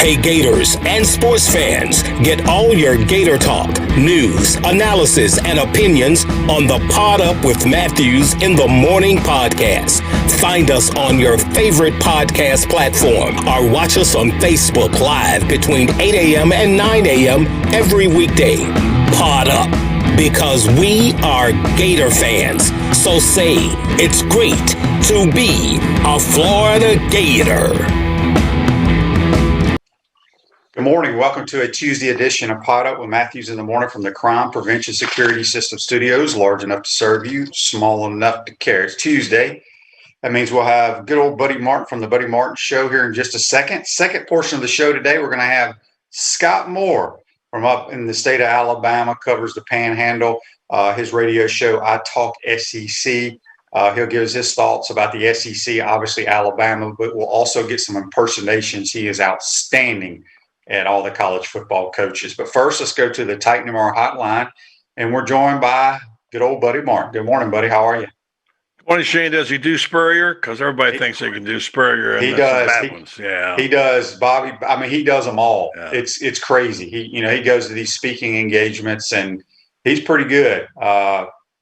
Hey Gators and sports fans, get all your Gator talk, news, analysis, and opinions on the Pod Up with Matthews in the Morning podcast. Find us on your favorite podcast platform or watch us on Facebook Live between 8 a.m. and 9 a.m. every weekday. Pod Up, because we are Gator fans. So say it's great to be a Florida Gator. Good morning. Welcome to a Tuesday edition of Pod Up with Matthews in the Morning from the Crime Prevention Security System Studios. Large enough to serve you, small enough to care. It's Tuesday. That means we'll have good old Buddy Martin from the Buddy Martin Show here in just a second. Second portion of the show today, we're going to have Scott Moore from up in the state of Alabama, covers the Panhandle. His radio show, I Talk SEC. He'll give us his thoughts about the SEC, obviously Alabama, but we'll also get some impersonations. He is outstanding at all the college football coaches. But first, let's go to the Titan MR hotline, and we're joined by good old Buddy Martin. Good morning, buddy. How are you? Good morning, Shane. Does he do Spurrier? Because everybody thinks they can do Spurrier. And he does. Bad ones. Yeah, he does, Bobby. I mean, he does them all. Yeah. It's crazy. He goes to these speaking engagements, and he's pretty good.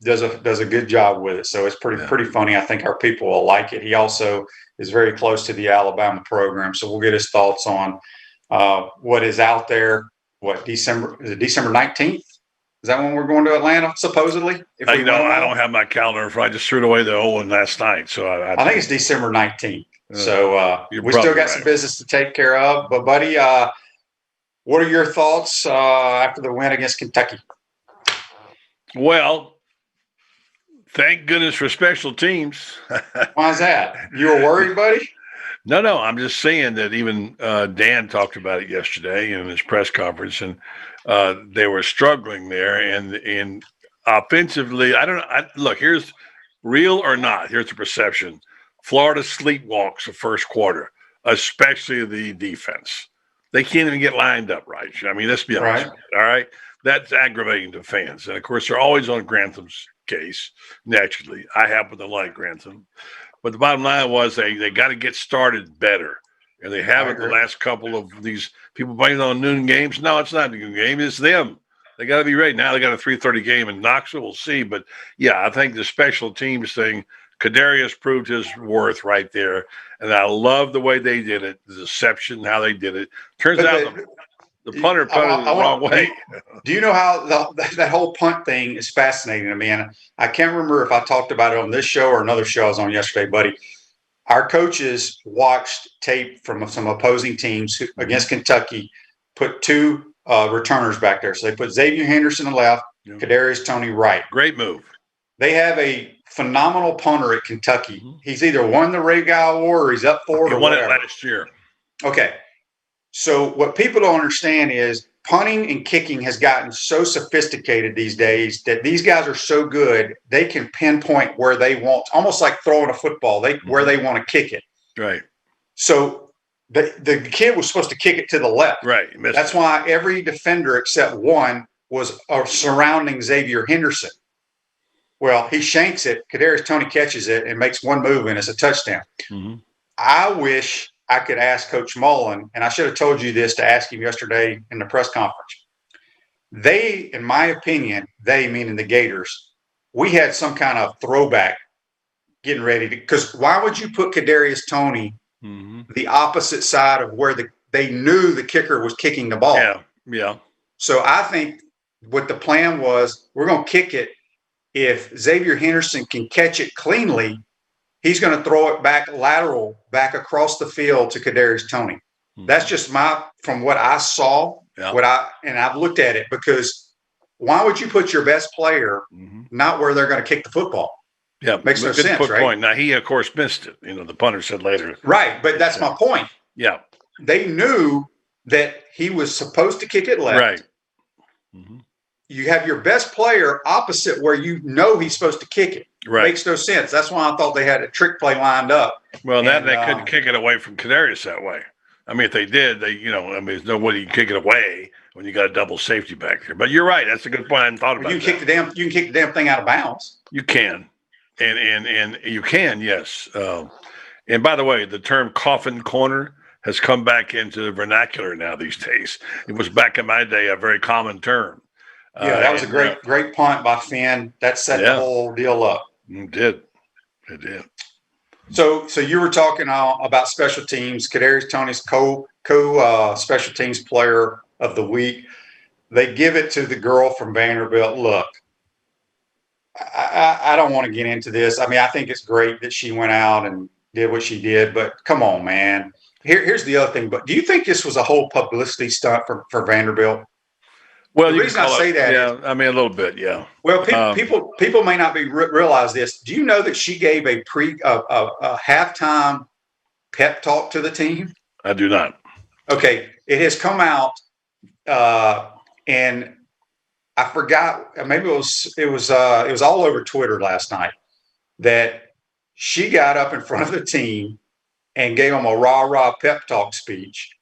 Does a good job with it. So it's pretty funny. I think our people will like it. He also is very close to the Alabama program, so we'll get his thoughts on what is out there. December 19th? Is that when we're going to Atlanta, supposedly? I don't have my calendar. I just threw away the old one last night. So I think it's December 19th. So we still got some business to take care of. But, buddy, what are your thoughts after the win against Kentucky? Well, thank goodness for special teams. Why is that? You were worried, buddy? No. I'm just saying that even Dan talked about it yesterday in his press conference, and they were struggling there. And offensively, I don't know. Look, here's real or not. Here's the perception. Florida sleepwalks the first quarter, especially the defense. They can't even get lined up right. I mean, let's be honest. All right. That's aggravating to fans. And, of course, they're always on Grantham's case, naturally. I happen to like Grantham. But the bottom line was they got to get started better. And they haven't the last couple of these people playing on noon games. No, it's not a noon game. It's them. They got to be ready. Now they got a 3:30 game in Knoxville. We'll see. But, yeah, I think the special teams thing, Kadarius proved his worth right there. And I love the way they did it, the deception, how they did it. Turns out the punter punted the wrong way. Do you know how that whole punt thing is fascinating to me? And I can't remember if I talked about it on this show or another show I was on yesterday, buddy. Our coaches watched tape from some opposing teams who, against Kentucky, put two returners back there. So they put Xavier Henderson to the left, Kadarius Toney right. Great move. They have a phenomenal punter at Kentucky. Mm-hmm. He's either won the Ray Guy Award or he's up for it. He won it last year. Okay. So what people don't understand is punting and kicking has gotten so sophisticated these days that these guys are so good, they can pinpoint where they want, almost like throwing a football, where they want to kick it. Right. So the kid was supposed to kick it to the left. Right. That's why every defender except one was surrounding Xavier Henderson. Well, he shanks it. Kadarius Toney catches it and makes one move, and it's a touchdown. Mm-hmm. I wish I could ask Coach Mullen, and I should have told you this to ask him yesterday in the press conference. They, in my opinion, they meaning the Gators, we had some kind of throwback getting ready to, because why would you put Kadarius Toney the opposite side of where they knew the kicker was kicking the ball? Yeah. So I think what the plan was, we're going to kick it. If Xavier Henderson can catch it cleanly, he's going to throw it back across the field to Kadarius Toney. Mm-hmm. That's just from what I saw, and I've looked at it, because why would you put your best player not where they're going to kick the football? Yeah, makes no sense, right? Point. Now he of course missed it. The punter said later. Right, but that's my point. Yeah, they knew that he was supposed to kick it left. Right. Mm-hmm. You have your best player opposite where you know he's supposed to kick it. Right. Makes no sense. That's why I thought they had a trick play lined up. Well, they couldn't kick it away from Kadarius that way. I mean, if they did, there's no way you can kick it away when you got a double safety back there. But you're right. That's a good point. I hadn't thought about you can that. You can kick the damn thing out of bounds. You can. And you can, yes. And by the way, the term coffin corner has come back into the vernacular now these days. It was back in my day a very common term. Yeah, that was a great punt by Finn. That set the whole deal up. It did. It did. So you were talking about special teams. Kadarius Toney's co special teams player of the week. They give it to the girl from Vanderbilt. Look, I don't want to get into this. I mean, I think it's great that she went out and did what she did, but come on, man. Here's the other thing. But do you think this was a whole publicity stunt for Vanderbilt? Well, the reason I say that is, I mean, a little bit, yeah. Well, people may not be realize this. Do you know that she gave a halftime pep talk to the team? I do not. Okay, it has come out, and I forgot. Maybe it was all over Twitter last night that she got up in front of the team and gave them a rah pep talk speech.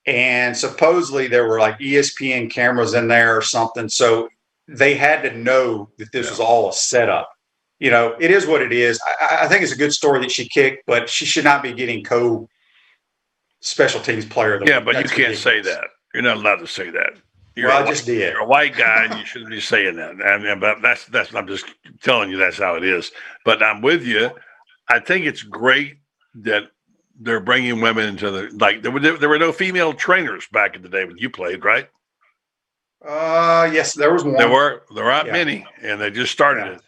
And supposedly there were like ESPN cameras in there or something. So they had to know that this was all a setup. You know, it is what it is. I think it's a good story that she kicked, but she should not be getting co-special teams player of the week. But That's you can't ridiculous. say that. You're not allowed to say that. I just did. You're a white guy, and you shouldn't be saying that. But that's. I'm just telling you that's how it is. But I'm with you. I think it's great that they're bringing women into there were no female trainers back in the day when you played, right? Yes, there was one. There aren't many, and they just started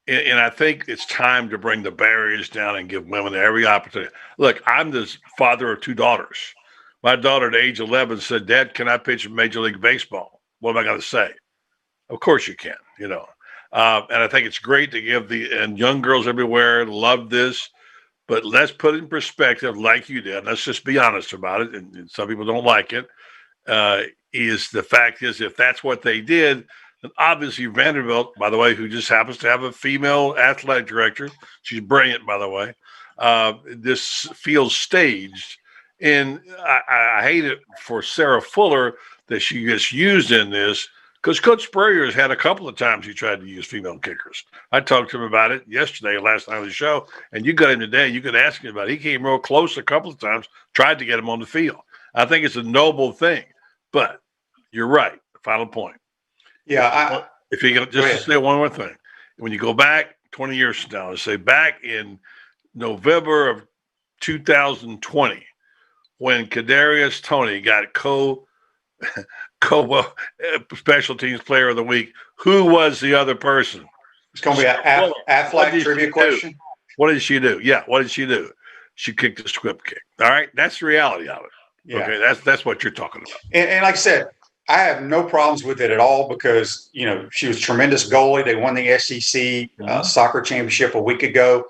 it. And I think it's time to bring the barriers down and give women every opportunity. Look, I'm the father of two daughters. My daughter at age 11 said, "Dad, can I pitch in Major League Baseball?" What am I going to say? Of course you can, you know. And I think it's great to give and young girls everywhere love this. But let's put it in perspective, like you did. Let's just be honest about it. And some people don't like it. The fact is, if that's what they did, then obviously Vanderbilt, by the way, who just happens to have a female athletic director, she's brilliant, by the way. This feels staged, and I hate it for Sarah Fuller that she gets used in this. Because Coach Spurrier has had a couple of times he tried to use female kickers. I talked to him about it yesterday, last night on the show, and you got him today. You could ask him about it. He came real close a couple of times, tried to get him on the field. I think it's a noble thing, but you're right. Final point. Yeah. If you can just say one more thing, when you go back 20 years from now, say back in November of 2020, when Kadarius Toney got special teams player of the week, who was the other person? It's going to be an athletic trivia question. What did she do? Yeah, what did she do? She kicked a squib kick. All right, that's the reality of it. Yeah. Okay, that's what you're talking about. And like I said, I have no problems with it at all because, you know, she was a tremendous goalie. They won the SEC soccer championship a week ago.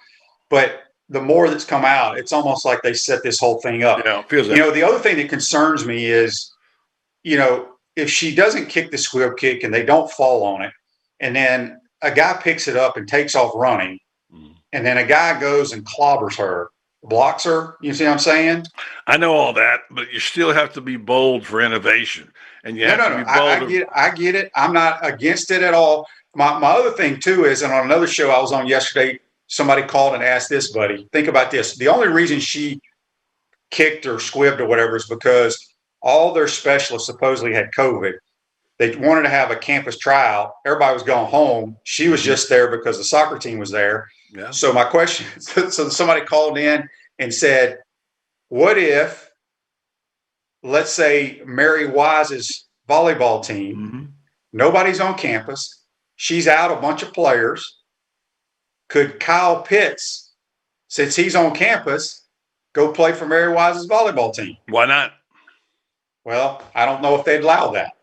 But the more that's come out, it's almost like they set this whole thing up. Yeah, feels you know, the other thing that concerns me is, you know, if she doesn't kick the squib kick and they don't fall on it, and then a guy picks it up and takes off running, and then a guy goes and clobbers her, blocks her, you see what I'm saying? I know all that, but you still have to be bold for innovation. And you have to be bold. I get it. I'm not against it at all. My other thing, too, is, and on another show I was on yesterday, somebody called and asked this, buddy. Think about this. The only reason she kicked or squibbed or whatever is because all their specialists supposedly had COVID. They wanted to have a campus tryout. Everybody was going home. She was just there because the soccer team was there. Yeah. So my question, so somebody called in and said, what if, let's say, Mary Wise's volleyball team, nobody's on campus, she's out a bunch of players. Could Kyle Pitts, since he's on campus, go play for Mary Wise's volleyball team? Why not? Well, I don't know if they'd allow that.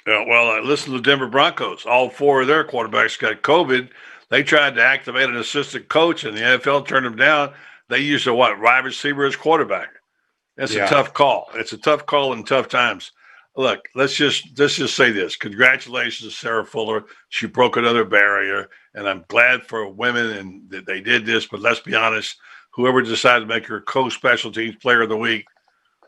Yeah, well, listen to the Denver Broncos. All four of their quarterbacks got COVID. They tried to activate an assistant coach, and the NFL turned them down. They used a wide receiver as quarterback. That's a tough call. It's a tough call in tough times. Look, let's just say this. Congratulations to Sarah Fuller. She broke another barrier, and I'm glad for women and that they did this. But let's be honest, whoever decided to make her co-special teams player of the week,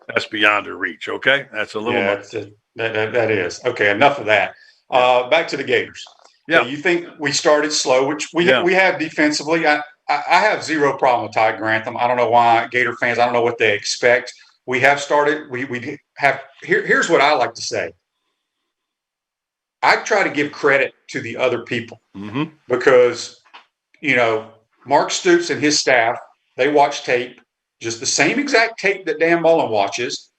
that's beyond her reach, okay? That's a little much. That is. Okay, enough of that. Back to the Gators. Yeah. So you think we started slow, which we have defensively. I have zero problem with Ty Grantham. I don't know why Gator fans, I don't know what they expect we have started. We have here's what I like to say. I try to give credit to the other people because, Mark Stoops and his staff, they watch tape, just the same exact tape that Dan Mullen watches.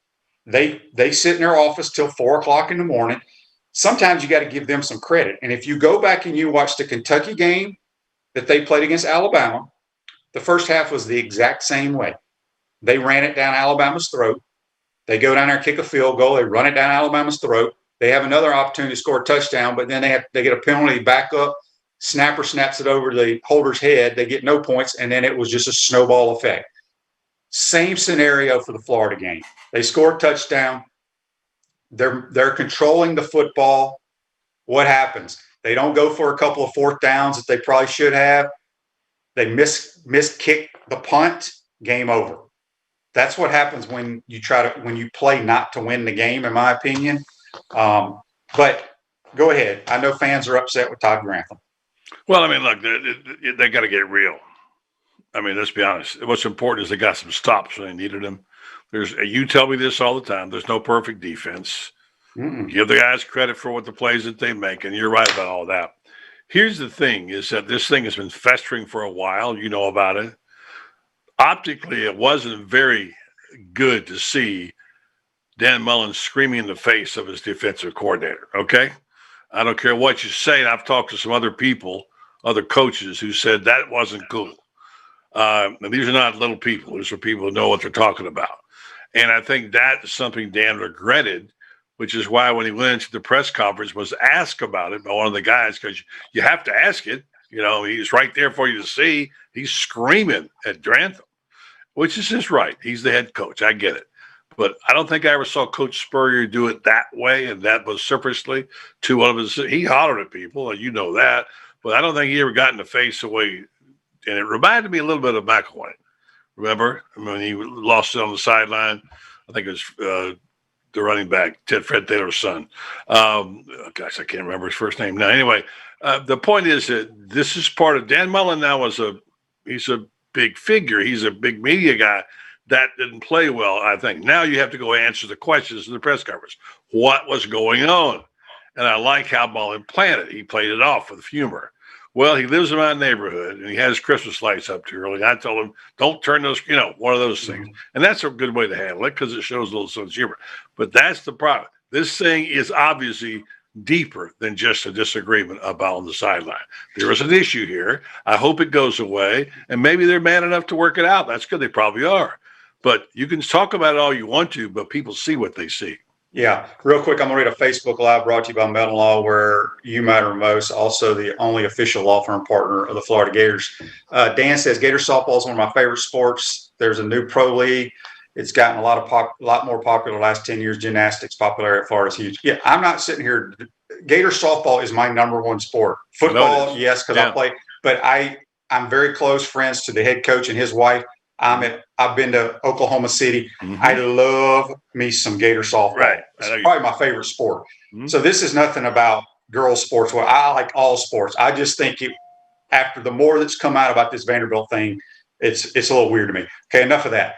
They sit in their office till 4 o'clock in the morning. Sometimes you got to give them some credit. And if you go back and you watch the Kentucky game that they played against Alabama, the first half was the exact same way. They ran it down Alabama's throat. They go down there, kick a field goal. They run it down Alabama's throat. They have another opportunity to score a touchdown, but then they get a penalty, back up. Snapper snaps it over the holder's head. They get no points, and then it was just a snowball effect. Same scenario for the Florida game. They score a touchdown. They're controlling the football. What happens? They don't go for a couple of fourth downs that they probably should have. They miss kick the punt. Game over. That's what happens when you play not to win the game, in my opinion. But go ahead. I know fans are upset with Todd Grantham. Well, I mean, look, they got to get real. I mean, let's be honest. What's important is they got some stops when they needed them. You tell me this all the time. There's no perfect defense. Give the guys credit for what the plays that they make, and you're right about all that. Here's the thing: is that this thing has been festering for a while. You know about it. Optically, it wasn't very good to see Dan Mullen screaming in the face of his defensive coordinator. Okay, I don't care what you say. And I've talked to some other people, other coaches, who said that wasn't cool. And these are not little people. These are people who know what they're talking about. And I think that is something Dan regretted, which is why when he went into the press conference was asked about it by one of the guys, because you have to ask it. He's right there for you to see. He's screaming at Grantham, which is his right. He's the head coach. I get it. But I don't think I ever saw Coach Spurrier do it that way and that vociferously to one of his. He hollered at people, and you know that. But I don't think he ever got in the face away. And it reminded me a little bit of McElwain. Remember? When he lost it on the sideline. I think it was the running back, Fred Taylor's son. Gosh, I can't remember his first name now. Anyway, the point is that this is part of Dan Mullen now he's a big figure. He's a big media guy. That didn't play well, I think. Now you have to go answer the questions in the press conference. What was going on? And I like how Mullen played it. He played it off with humor. Well, he lives in my neighborhood, and he has Christmas lights up too early. I told him, don't turn those, one of those things. And that's a good way to handle it because it shows a little sense of humor. But that's the problem. This thing is obviously deeper than just a disagreement about on the sideline. There is an issue here. I hope it goes away, and maybe they're man enough to work it out. That's good. They probably are. But you can talk about it all you want to, but people see what they see. Yeah. Real quick, I'm going to read a Facebook Live brought to you by Metal Law, where you matter most, also the only official law firm partner of the Florida Gators. Dan says, Gator softball is one of my favorite sports. There's a new pro league. It's gotten a lot more popular the last 10 years. Gymnastics popularity at Florida is huge. Yeah, I'm not sitting here. Gator softball is my number one sport. Football, yes, because I play. But I'm very close friends to the head coach and his wife. I've been to Oklahoma City. I love me some Gator softball. Right. It's probably my favorite sport. So this is nothing about girls sports. Well, I like all sports. I just think after the more that's come out about this Vanderbilt thing, it's a little weird to me. Okay, enough of that.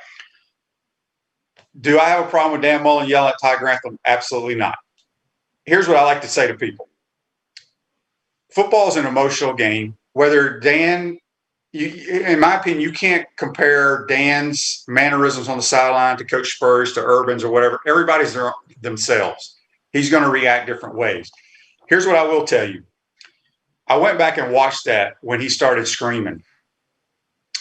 Do I have a problem with Dan Mullen yelling at Ty Grantham? Absolutely not. Here's what I like to say to people. Football is an emotional game. Whether Dan – in my opinion, you can't compare Dan's mannerisms on the sideline to Coach Spurs, to Urban's or whatever. Everybody's themselves. He's going to react different ways. Here's what I will tell you. I went back and watched that when he started screaming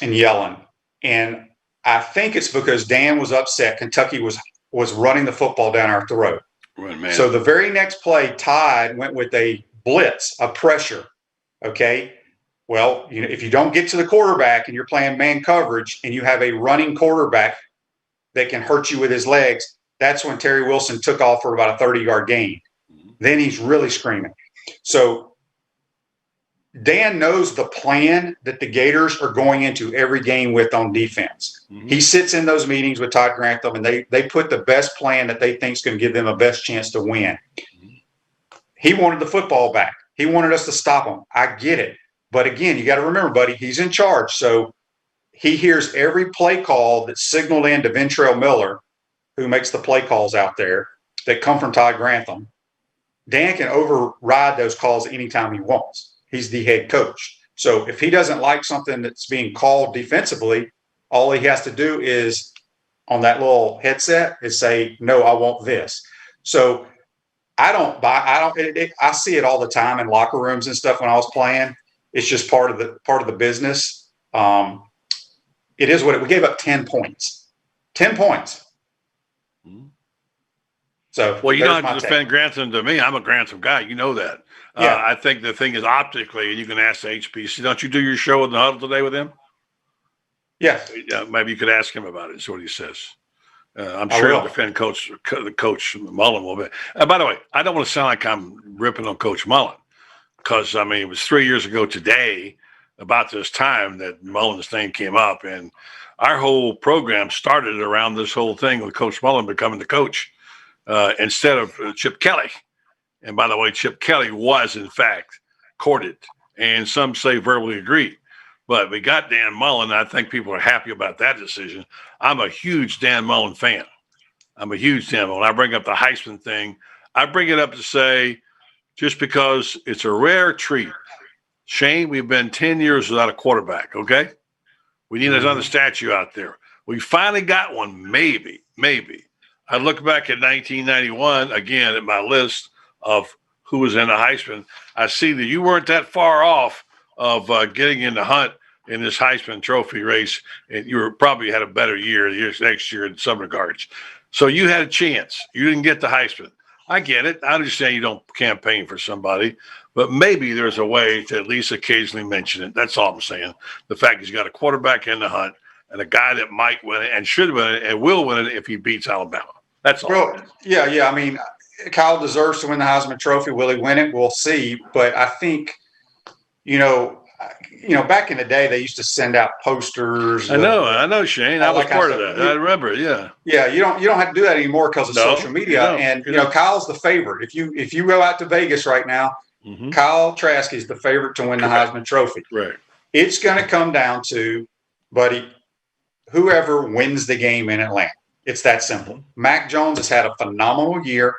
and yelling. And I think it's because Dan was upset. Kentucky was running the football down our throat. Right, man. So the very next play, Tide went with a blitz, a pressure, okay? Well, if you don't get to the quarterback and you're playing man coverage and you have a running quarterback that can hurt you with his legs, that's when Terry Wilson took off for about a 30-yard gain. Then he's really screaming. So Dan knows the plan that the Gators are going into every game with on defense. He sits in those meetings with Todd Grantham, and they put the best plan that they think is going to give them the best chance to win. He wanted the football back. He wanted us to stop him. I get it. But again, you got to remember, buddy, he's in charge. So he hears every play call that's signaled in to Ventrell Miller, who makes the play calls out there that come from Todd Grantham, Dan can override those calls anytime he wants. He's the head coach. So if he doesn't like something that's being called defensively, all he has to do is on that little headset is say, no, I want this. So I see it all the time in locker rooms and stuff when I was playing. It's just part of the business. It is we gave up 10 points. 10 points. So, well, you don't have to defend Grantham to me. I'm a Grantham guy. You know that. Yeah. I think the thing is optically, and you can ask the HPC. Don't you do your show in the huddle today with him? Yes. Maybe you could ask him about it. See what he says. I'm sure he'll defend Coach Mullen a little bit. By the way, I don't want to sound like I'm ripping on Coach Mullen because, I mean, it was 3 years ago today about this time that Mullen's name came up, and our whole program started around this whole thing with Coach Mullen becoming the coach instead of Chip Kelly. And by the way, Chip Kelly was, in fact, courted, and some say verbally agreed. But we got Dan Mullen, and I think people are happy about that decision. I'm a huge Dan Mullen fan. I bring up the Heisman thing. I bring it up to say, just because it's a rare treat. Shane, we've been 10 years without a quarterback, okay? We need another statue out there. We finally got one, maybe. I look back at 1991, again, at my list of who was in the Heisman. I see that you weren't that far off of getting in the hunt in this Heisman Trophy race, and you probably had a better year next year in some regards. So you had a chance. You didn't get the Heisman. I get it. I understand you don't campaign for somebody, but maybe there's a way to at least occasionally mention it. That's all I'm saying. The fact he's got a quarterback in the hunt and a guy that might win it and should win it and will win it if he beats Alabama. That's all. Well, yeah. I mean, Kyle deserves to win the Heisman Trophy. Will he win it? We'll see. But I think, back in the day, they used to send out posters. I know, Shane. I was part of that. I remember, yeah. Yeah, you don't have to do that anymore because of social media. And Kyle's the favorite. If you go out to Vegas right now, Kyle Trask is the favorite to win the Heisman Trophy. Right. It's going to come down to, buddy, whoever wins the game in Atlanta. It's that simple. Mac Jones has had a phenomenal year.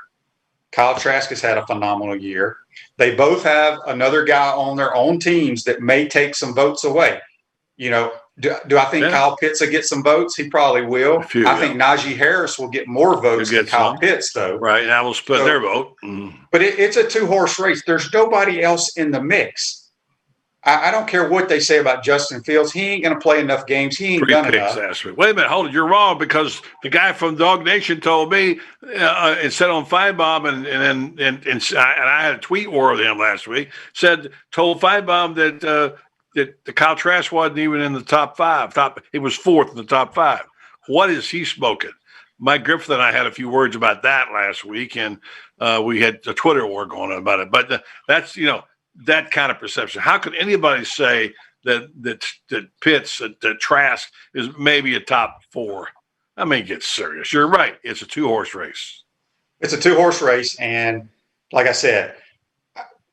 Kyle Trask has had a phenomenal year. They both have another guy on their own teams that may take some votes away. Do I think Kyle Pitts will get some votes? He probably will. I think Najee Harris will get more votes than Kyle Pitts, though. Right, and I will split their vote. But it's a two-horse race. There's nobody else in the mix. I don't care what they say about Justin Fields. He ain't going to play enough games. He ain't done enough. Last week. Wait a minute. Hold it. You're wrong because the guy from Dog Nation told me and said on Feinbaum and I had a tweet war with him last week. Told Feinbaum that the Kyle Trask wasn't even in the top five. It was fourth in the top five. What is he smoking? Mike Griffith and I had a few words about that last week, and we had a Twitter war going on about it. But that's that kind of perception. How could anybody say that Pitts, that Trask is maybe a top four? I mean, get serious. You're right. It's a two-horse race. It's a two-horse race, and like I said,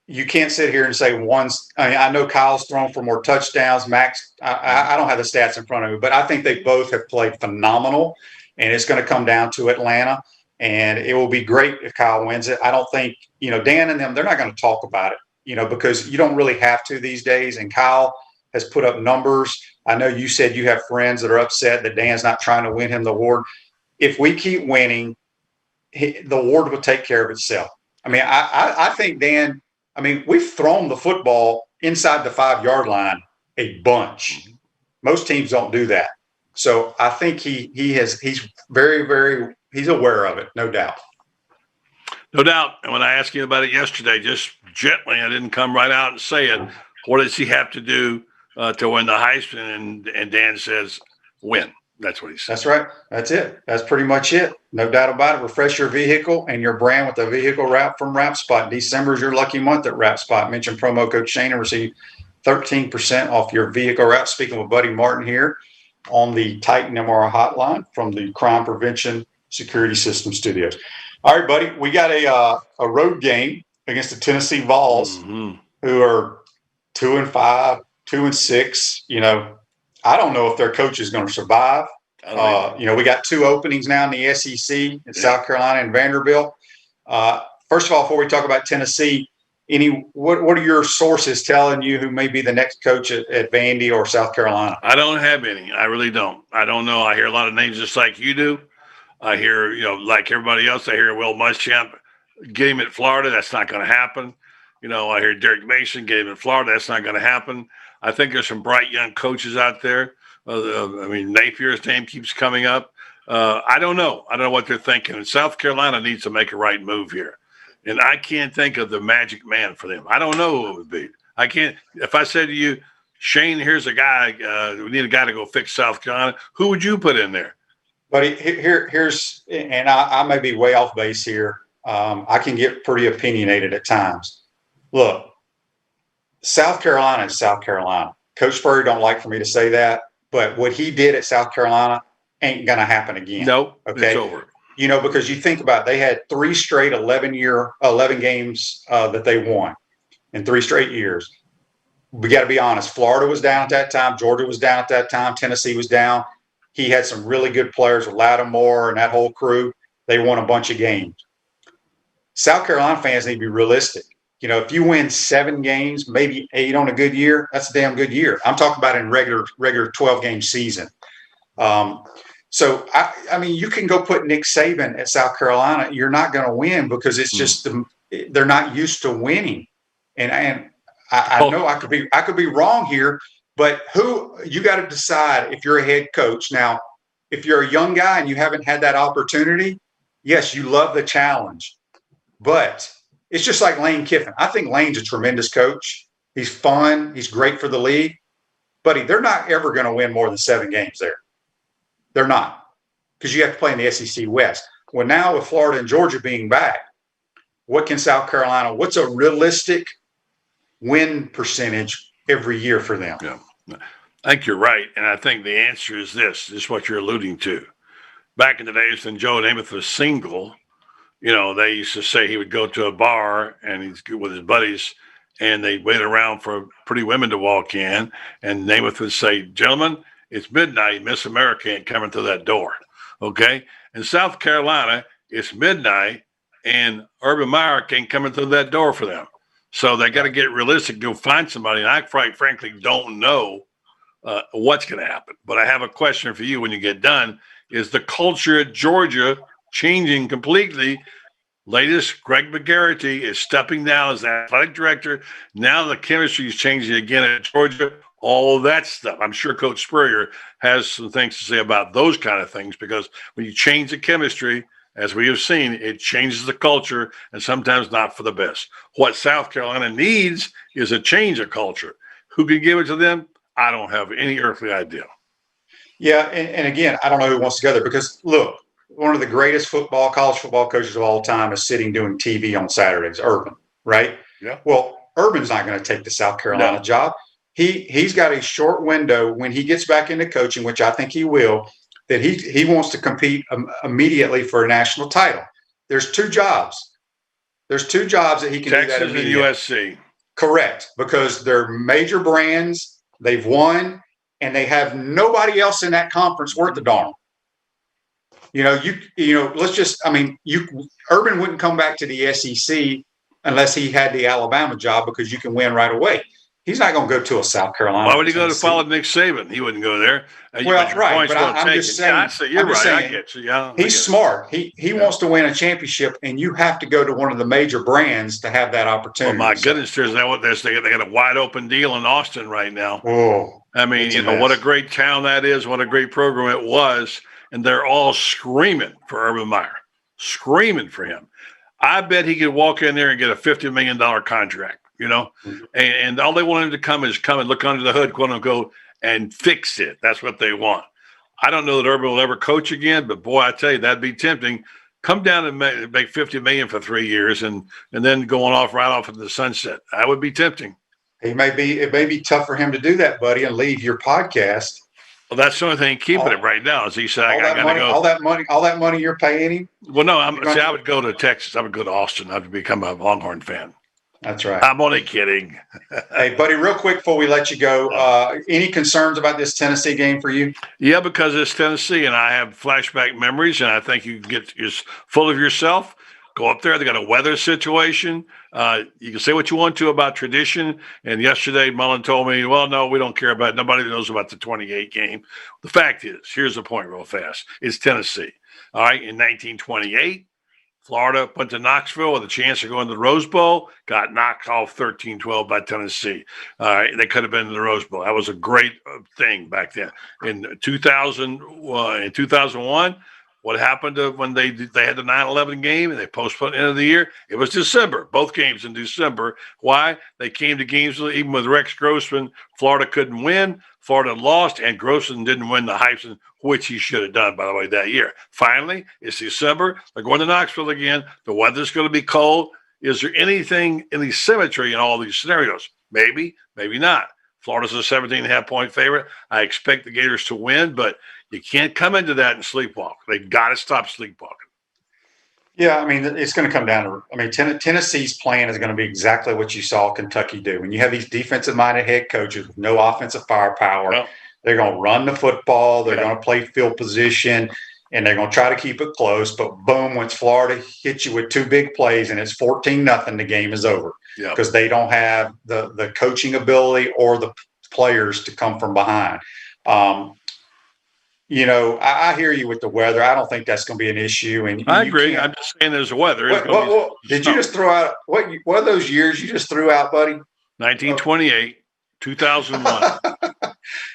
you can't sit here and say I know Kyle's thrown for more touchdowns. Max, I don't have the stats in front of me, but I think they both have played phenomenal, and it's going to come down to Atlanta, and it will be great if Kyle wins it. I don't think, Dan and them, they're not going to talk about it. Because you don't really have to these days. And Kyle has put up numbers. I know you said you have friends that are upset that Dan's not trying to win him the award. If we keep winning, the award will take care of itself. I mean, I think Dan, we've thrown the football inside the 5-yard line a bunch. Most teams don't do that. So I think he's very, very, he's aware of it, no doubt. No doubt. And when I asked you about it yesterday, just gently, I didn't come right out and say it. What does he have to do to win the Heisman? And Dan says, win. That's what he said. That's right. That's it. That's pretty much it. No doubt about it. Refresh your vehicle and your brand with a vehicle wrap from Wrap Spot. December is your lucky month at Wrap Spot. Mention promo code Shane and receive 13% off your vehicle wrap. Speaking with Buddy Martin here on the Titan MR hotline from the Crime Prevention Security System Studios. All right, buddy, we got a road game against the Tennessee Vols, who are 2-5, 2-6. I don't know if their coach is going to survive. We got two openings now in the SEC in South Carolina and Vanderbilt. First of all, before we talk about Tennessee, what are your sources telling you who may be the next coach at Vandy or South Carolina? I don't have any. I really don't. I don't know. I hear a lot of names just like you do. I hear, like everybody else, I hear Will Muschamp get him at Florida. That's not going to happen. I hear Derek Mason get him at Florida. That's not going to happen. I think there's some bright young coaches out there. Napier's name keeps coming up. I don't know. I don't know what they're thinking. And South Carolina needs to make a right move here. And I can't think of the magic man for them. I don't know who it would be. I can't. If I said to you, Shane, here's a guy, we need a guy to go fix South Carolina, who would you put in there? But here's, and I may be way off base here. I can get pretty opinionated at times. Look, South Carolina is South Carolina. Coach Spurrier don't like for me to say that, but what he did at South Carolina ain't going to happen again. Nope, okay? It's over. Because you think about it, they had 3 straight 11 games that they won in 3 straight years. We got to be honest. Florida was down at that time. Georgia was down at that time. Tennessee was down. He had some really good players with Lattimore and that whole crew. They won a bunch of games. South Carolina fans need to be realistic. If you win 7 games, maybe 8 on a good year, that's a damn good year. I'm talking about in regular 12-game season. So, you can go put Nick Saban at South Carolina. You're not going to win because it's just they're not used to winning. And I know I could be wrong here, but you got to decide if you're a head coach. Now, if you're a young guy and you haven't had that opportunity, yes, you love the challenge. But it's just like Lane Kiffin. I think Lane's a tremendous coach. He's fun. He's great for the league. Buddy, they're not ever going to win more than 7 games there. They're not, because you have to play in the SEC West. Well, now with Florida and Georgia being back, what's a realistic win percentage every year for them? Yeah, I think you're right. And I think the answer is this is what you're alluding to. Back in the days when Joe Namath was single, they used to say he would go to a bar and he's with his buddies and they'd wait around for pretty women to walk in. And Namath would say, gentlemen, it's midnight. Miss America ain't coming through that door. Okay. In South Carolina, it's midnight and Urban Meyer ain't coming through that door for them. So they got to get realistic, go find somebody. And I frankly don't know what's going to happen. But I have a question for you when you get done. Is the culture at Georgia changing completely? Latest, Greg McGarity is stepping down as athletic director. Now the chemistry is changing again at Georgia. All of that stuff. I'm sure Coach Spurrier has some things to say about those kind of things, because when you change the chemistry, as we have seen, it changes the culture and sometimes not for the best. What South Carolina needs is a change of culture. Who can give it to them? I don't have any earthly idea. Yeah, and again, I don't know who wants to go there because, look, one of the greatest college football coaches of all time is sitting doing TV on Saturdays, Urban, right? Yeah. Well, Urban's not going to take the South Carolina job. He's got a short window when he gets back into coaching, which I think he will, that he wants to compete immediately for a national title. There's 2 jobs. There's 2 jobs that he can Texas do that immediately. and USC. Correct, because they're major brands. They've won, and they have nobody else in that conference worth the darn. Urban wouldn't come back to the SEC unless he had the Alabama job because you can win right away. He's not going to go to a South Carolina. Why would he go to follow Nick Saban? He wouldn't go there. Well, right, but I'm just saying. Yeah, I say you're right. I get you. Yeah, he's smart. He wants to win a championship, and you have to go to one of the major brands to have that opportunity. Well, my goodness, there's that what they got a wide open deal in Austin right now. Oh, I mean, what a great town that is. What a great program it was, and they're all screaming for Urban Meyer, screaming for him. I bet he could walk in there and get a $50 million contract. And all they want him to come and look under the hood, quote unquote, and fix it. That's what they want. I don't know that Urban will ever coach again, but boy, I tell you, that'd be tempting. Come down and make $50 million for 3 years and then going right off into the sunset. That would be tempting. It may be tough for him to do that, buddy, and leave your podcast. Well, that's the only thing keeping it right now. Is he said, I got to go. All that money you're paying him. Well, no, I would go to Texas. I would go to Austin. I would become a Longhorn fan. That's right. I'm only kidding. Hey, buddy, real quick before we let you go, any concerns about this Tennessee game for you? Yeah, because it's Tennessee, and I have flashback memories, and I think you get is full of yourself. Go up there. They got a weather situation. You can say what you want to about tradition. And yesterday, Mullen told me, "Well, no, we don't care about it. Nobody knows about the 28 game." The fact is, here's the point, real fast: it's Tennessee. All right, in 1928. Florida went to Knoxville with a chance of going to the Rose Bowl, got knocked off 13-12 by Tennessee. They could have been in the Rose Bowl. That was a great thing back then. In 2001, what happened when they had the 9/11 game and they postponed the end of the year? It was December, both games in December. Why? They came to games even with Rex Grossman. Florida couldn't win. Florida lost, and Grossman didn't win the Heisman, which he should have done, by the way, that year. Finally, it's December. They're going to Knoxville again. The weather's going to be cold. Is there any symmetry in all these scenarios? Maybe, maybe not. Florida's a 17.5-point favorite. I expect the Gators to win, but you can't come into that and sleepwalk. They've got to stop sleepwalking. Yeah, I mean, it's going to come down to, Tennessee's plan is going to be exactly what you saw Kentucky do. When you have these defensive-minded head coaches with no offensive firepower, Well, they're going to run the football, they're Yeah. going to play field position, and they're going to try to keep it close. But boom, once Florida hits you with two big plays and it's 14-0, the game is over yeah. because they don't have the coaching ability or the players to come from behind. I hear you with the weather. I don't think that's going to be an issue. And I agree. I'm just saying there's weather. Did you just throw out what of those years you just threw out, buddy? 1928, 2001.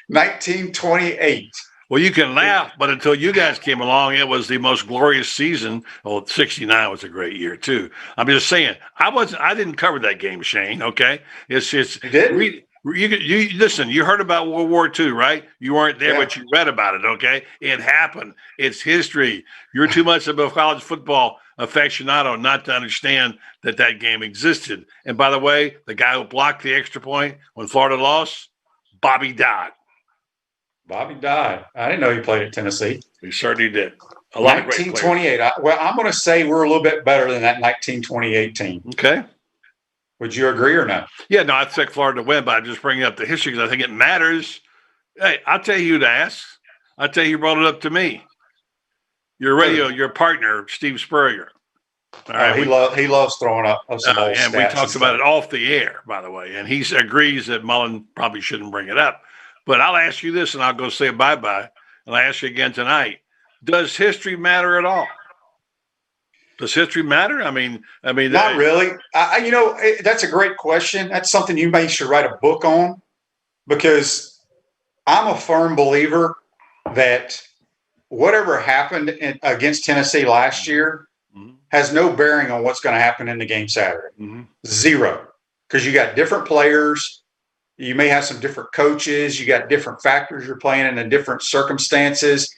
1928. Well, you can laugh, but until you guys came along, it was the most glorious season. Well, 69 was a great year too. I'm just saying, I didn't cover that game, Shane. Okay, You didn't? You listen. You heard about World War II, right? You weren't there, Yeah. but you read about it. Okay, it happened. It's history. You're too much of a college football aficionado not to understand that game existed. And by the way, the guy who blocked the extra point when Florida lost, Bobby Dodd. Bobby died. I didn't know he played at Tennessee. He certainly did. A lot of great players. 1928. I'm going to say we're a little bit better than that 1928 team. Okay. Would you agree or not? Yeah, no, I expect Florida to win, but I'm just bringing up the history because I think it matters. Hey, I'll tell you who to ask. I'll tell you who brought it up to me. Your partner, Steve Spurrier. All right, he loves throwing up some old and stats. we talked about it off the air, by the way, and he agrees that Mullen probably shouldn't bring it up. But I'll ask you this, and I'll go say bye-bye, and I'll ask you again tonight. Does history matter at all? Does history matter? I mean, not really. That's a great question. That's something you should write a book on, because I'm a firm believer that whatever happened against Tennessee last year has no bearing on what's going to happen in the game Saturday. Mm-hmm. Zero, because you got different players. You may have some different coaches. You got different factors you're playing in the different circumstances.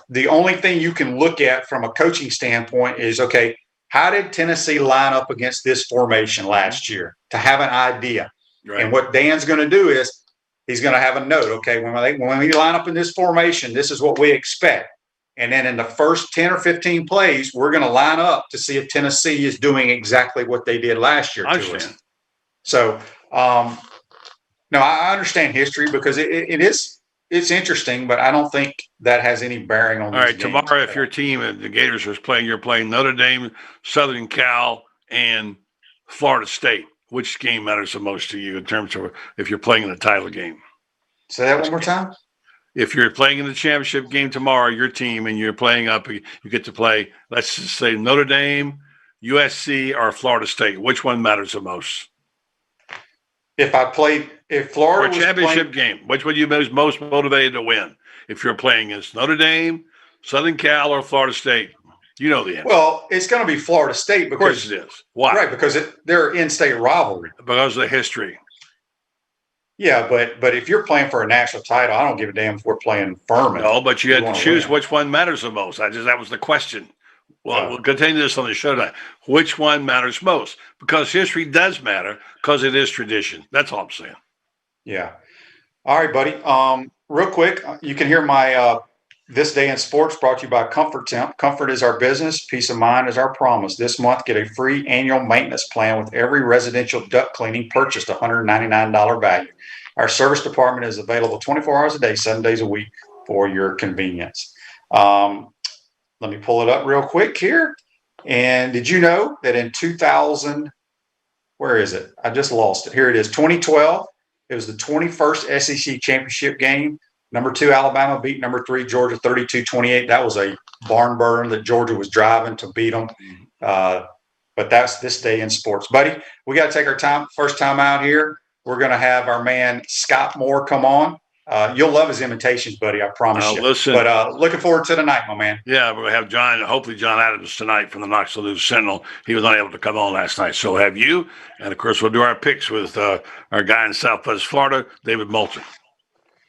The only thing you can look at from a coaching standpoint is, okay, how did Tennessee line up against this formation last year, to have an idea? Right. And what Dan's going to do is he's going to have a note. Okay, when we line up in this formation, this is what we expect. And then in the first 10 or 15 plays, we're going to line up to see if Tennessee is doing exactly what they did last year. I understand. So, no, I understand history because it's interesting, but I don't think that has any bearing on. All right, tomorrow, if your team and the Gators is playing, you're playing Notre Dame, Southern Cal, and Florida State. Which game matters the most to you in terms of if you're playing in the title game? Say that one more time. If you're playing in the championship game tomorrow, your team, and you're playing up, you get to play, let's just say Notre Dame, USC, or Florida State. Which one matters the most? If Florida was championship game, which one you most motivated to win? If you're playing against Notre Dame, Southern Cal, or Florida State, you know the answer. Well, it's going to be Florida State because, of course it is. Why? Right, because they're in-state rivalry. Because of the history. Yeah, but if you're playing for a national title, I don't give a damn if we're playing Furman. No, but you had to choose which one matters the most. That was the question. Well, we'll continue this on the show tonight. Which one matters most? Because history does matter because it is tradition. That's all I'm saying. Yeah. All right, buddy. Real quick, you can hear my This Day in Sports brought to you by Comfort Temp. Comfort is our business. Peace of mind is our promise. This month, get a free annual maintenance plan with every residential duct cleaning purchased, $199 value. Our service department is available 24 hours a day, 7 days a week for your convenience. Let me pull it up real quick here. And did you know that in 2000, where is it? I just lost it. Here it is, 2012. It was the 21st SEC championship game. Number 2, Alabama beat number 3, Georgia, 32-28. That was a barn burner that Georgia was driving to beat them. But that's This Day in Sports. Buddy, we got to take our first time out here. We're going to have our man Scott Moore come on. You'll love his imitations, buddy. I promise you. Listen. But looking forward to tonight, my man. Yeah, we'll have hopefully John Adams tonight from the Knoxville News Sentinel. He was unable to come on last night. So we'll have you. And, of course, we'll do our picks with our guy in Southwest Florida, David Moulton.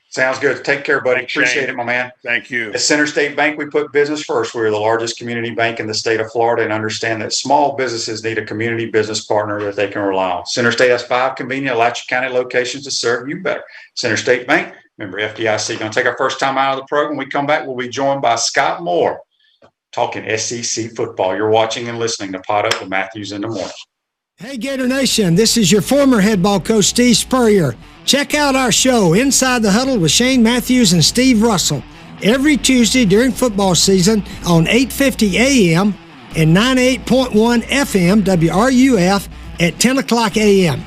Sounds good. Take care, buddy. Thanks, Appreciate Shane. it, my man. Thank you. At Center State Bank, we put business first. We're the largest community bank in the state of Florida and understand that small businesses need a community business partner that they can rely on. Center State has 5 convenient Alachua County locations to serve you better. Center State Bank, member FDIC. Going to take our first time out of the program. When we come back, we'll be joined by Scott Moore talking SEC football. You're watching and listening to Pot Up with Matthews in the Morning. Hey Gator Nation, this is your former head ball coach Steve Spurrier. Check out our show, Inside the Huddle with Shane Matthews and Steve Russell, every Tuesday during football season on 8:50 a.m. and 98.1 FM WRUF at 10 o'clock a.m.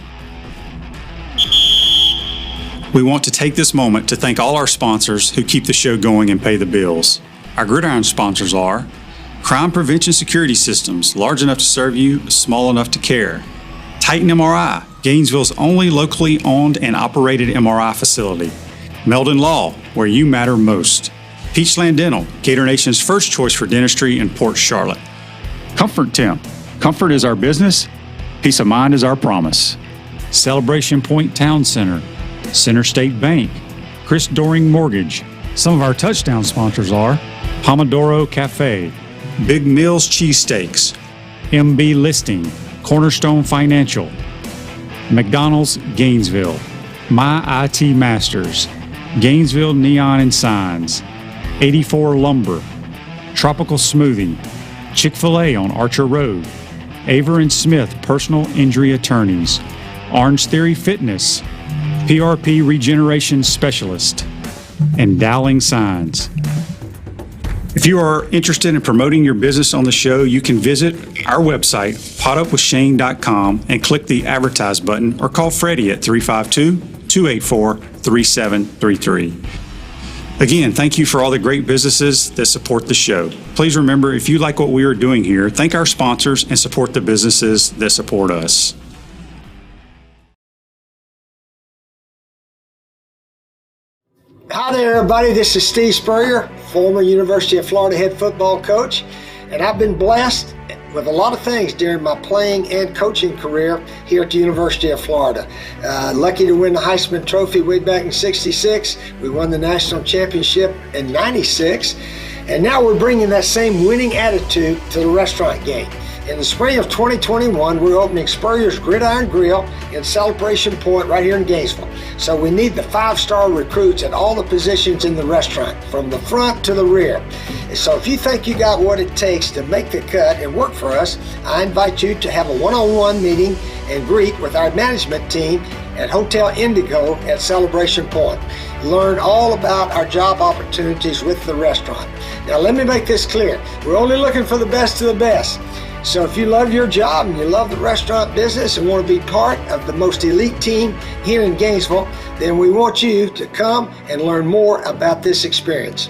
We want to take this moment to thank all our sponsors who keep the show going and pay the bills. Our gridiron sponsors are Crime Prevention Security Systems, large enough to serve you, small enough to care. Titan MRI, Gainesville's only locally owned and operated MRI facility. Meldon Law, where you matter most. Peachland Dental, Gator Nation's first choice for dentistry in Port Charlotte. Comfort Temp, comfort is our business, peace of mind is our promise. Celebration Point Town Center, Center State Bank, Chris Doring Mortgage. Some of our touchdown sponsors are Pomodoro Cafe, Big Mills Cheesesteaks, MB Listing, Cornerstone Financial, McDonald's Gainesville, My IT Masters, Gainesville Neon and Signs, 84 Lumber, Tropical Smoothie, Chick-fil-A on Archer Road, Aver and Smith Personal Injury Attorneys, Orange Theory Fitness, PRP Regeneration Specialist, and Dowling Signs. If you are interested in promoting your business on the show, you can visit our website, potupwithshane.com, and click the advertise button or call Freddie at 352-284-3733. Again, thank you for all the great businesses that support the show. Please remember, if you like what we are doing here, thank our sponsors and support the businesses that support us. Hi there, everybody. This is Steve Spurrier, former University of Florida head football coach, and I've been blessed with a lot of things during my playing and coaching career here at the University of Florida. Lucky to win the Heisman Trophy way back in '66. We won the national championship in '96, and now we're bringing that same winning attitude to the restaurant game. In the spring of 2021, we're opening Spurrier's Gridiron Grill in Celebration Point right here in Gainesville. So we need the 5-star recruits at all the positions in the restaurant, from the front to the rear. So if you think you got what it takes to make the cut and work for us, I invite you to have a one-on-one meeting and greet with our management team at Hotel Indigo at Celebration Point. Learn all about our job opportunities with the restaurant. Now let me make this clear. We're only looking for the best of the best. So if you love your job and you love the restaurant business and want to be part of the most elite team here in Gainesville, then we want you to come and learn more about this experience.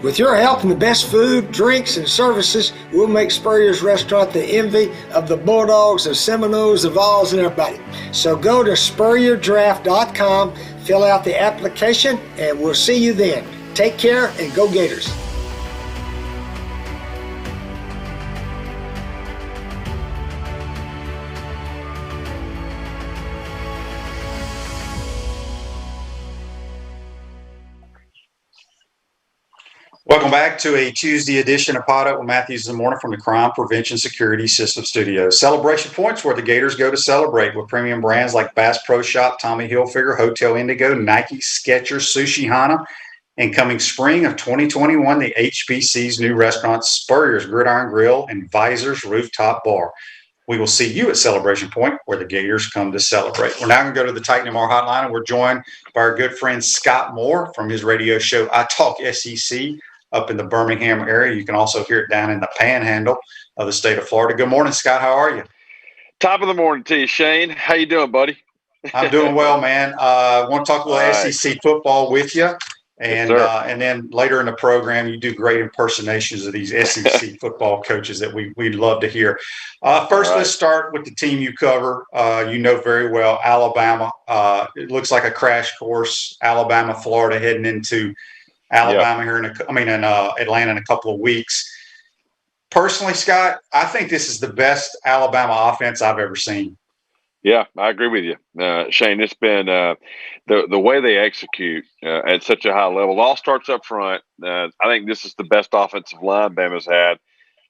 With your help and the best food, drinks, and services, we'll make Spurrier's Restaurant the envy of the Bulldogs, the Seminoles, the Vols, and everybody. So go to SpurrierDraft.com, fill out the application, and we'll see you then. Take care and go Gators. Welcome back to a Tuesday edition of Pot Up with Matthews in the Morning from the Crime Prevention Security System Studios. Celebration Points, where the Gators go to celebrate, with premium brands like Bass Pro Shop, Tommy Hilfiger, Hotel Indigo, Nike, Skechers, Sushi Hana, And coming spring of 2021, the HBC's new restaurant, Spurrier's Gridiron Grill and Visor's Rooftop Bar. We will see you at Celebration Point, where the Gators come to celebrate. We're now going to go to the Titan MR hotline, and we're joined by our good friend Scott Moore from his radio show, I Talk SEC, up in the Birmingham area. You can also hear it down in the panhandle of the state of Florida. Good morning, Scott. How are you? Top of the morning to you, Shane. How you doing, buddy? I'm doing well, man. I want to talk a little SEC football with you. And yes, and then later in the program, you do great impersonations of these SEC football coaches that we'd love to hear. First, let's start with the team you cover. You know very well, Alabama. It looks like a crash course. Alabama, Florida, heading into Alabama here in Atlanta in a couple of weeks. Personally, Scott, I think this is the best Alabama offense I've ever seen. Yeah, I agree with you, Shane. It's been the way they execute at such a high level. It all starts up front. I think this is the best offensive line Bama's had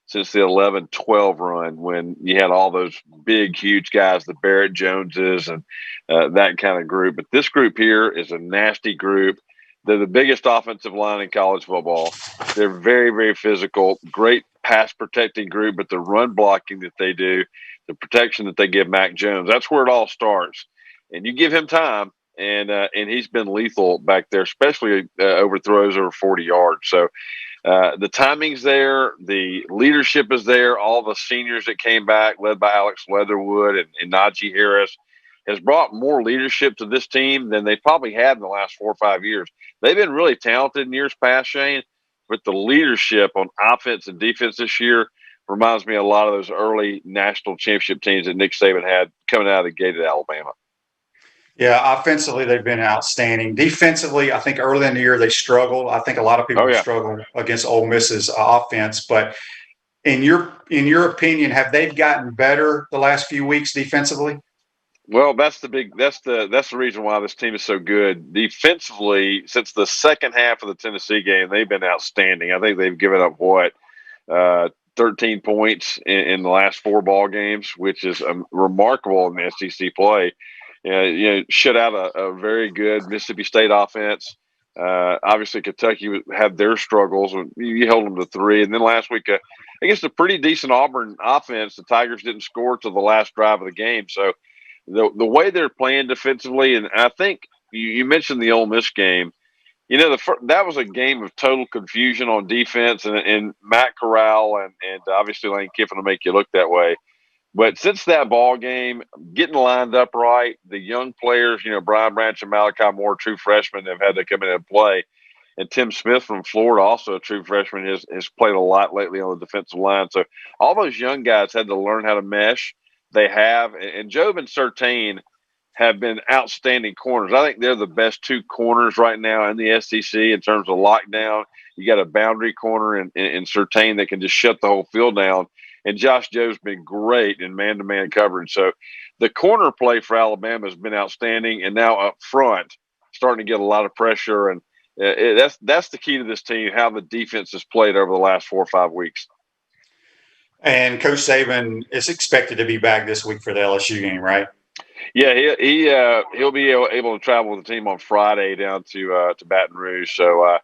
since the 11-12 run, when you had all those big, huge guys, the Barrett Joneses and that kind of group. But this group here is a nasty group. They're the biggest offensive line in college football. They're very, very physical, great pass protecting group, but the run blocking that they do, the protection that they give Mac Jones, that's where it all starts. And you give him time, and he's been lethal back there, especially over throws over 40 yards. So the timing's there, the leadership is there. All the seniors that came back, led by Alex Leatherwood and Najee Harris, has brought more leadership to this team than they probably had in the last 4 or 5 years. They've been really talented in years past, Shane, but the leadership on offense and defense this year reminds me a lot of those early national championship teams that Nick Saban had coming out of the gate at Alabama. Yeah, offensively, they've been outstanding. Defensively, I think early in the year they struggled. I think a lot of people struggle against Ole Miss's offense. But in your opinion, have they gotten better the last few weeks defensively? Well, that's the reason why this team is so good defensively. Since the second half of the Tennessee game, they've been outstanding. I think they've given up 13 points in the last 4 ball games, which is remarkable in the SEC play. Shut out a very good Mississippi State offense. Obviously, Kentucky had their struggles. You held them to 3, and then last week, against a pretty decent Auburn offense, the Tigers didn't score till the last drive of the game. So the way they're playing defensively, and I think you mentioned the Ole Miss game. That was a game of total confusion on defense, and Matt Corral and obviously Lane Kiffin will make you look that way. But since that ball game, getting lined up right, the young players, Brian Branch and Malachi Moore, true freshmen, have had to come in and play. And Tim Smith from Florida, also a true freshman, has played a lot lately on the defensive line. So all those young guys had to learn how to mesh. They have. And Job and Surtain have been outstanding corners. I think they're the best 2 corners right now in the SEC in terms of lockdown. You got a boundary corner in Surtain that can just shut the whole field down. And Josh Jobe's been great in man-to-man coverage. So the corner play for Alabama has been outstanding. And now up front, starting to get a lot of pressure. And that's the key to this team, how the defense has played over the last 4 or 5 weeks. And Coach Saban is expected to be back this week for the LSU game, right? Yeah, he'll be able to travel with the team on Friday down to Baton Rouge. So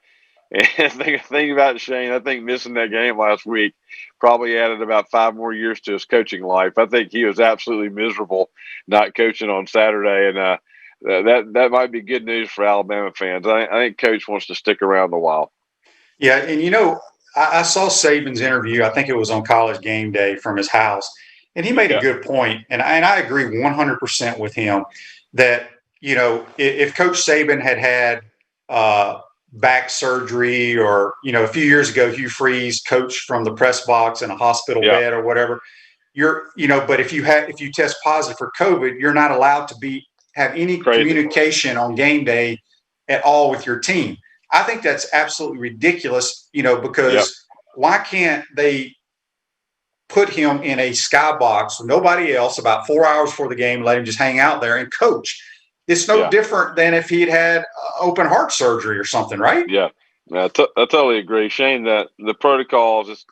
and think about it, Shane. I think missing that game last week probably added about 5 more years to his coaching life. I think he was absolutely miserable not coaching on Saturday, and that might be good news for Alabama fans. I think Coach wants to stick around a while. Yeah, and I saw Saban's interview. I think it was on College Game Day from his house, and he made a good point, and I agree 100% with him that if Coach Saban had back surgery, or a few years ago Hugh Freeze coached from the press box in a hospital bed or whatever, but if you test positive for COVID, you're not allowed to have any communication on game day at all with your team. I think that's absolutely ridiculous, because why can't they put him in a skybox with nobody else about 4 hours before the game, let him just hang out there and coach? It's no different than if he'd had open heart surgery or something, right? Yeah, I totally agree, Shane. That the protocols, just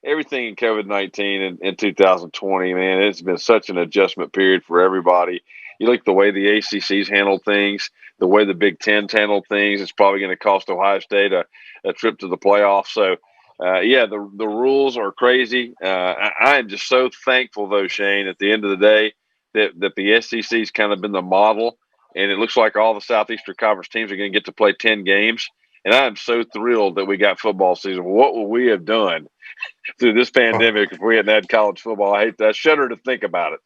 everything in COVID-19 in 2020, man, it's been such an adjustment period for everybody. You look at the way the ACC's handled things, the way the Big Ten's handled things. It's probably going to cost Ohio State a trip to the playoffs. So, the rules are crazy. I am just so thankful, though, Shane, at the end of the day, that the SEC's kind of been the model, and it looks like all the Southeastern Conference teams are going to get to play 10 games. And I am so thrilled that we got football season. What would we have done through this pandemic if we hadn't had college football? I shudder to think about it.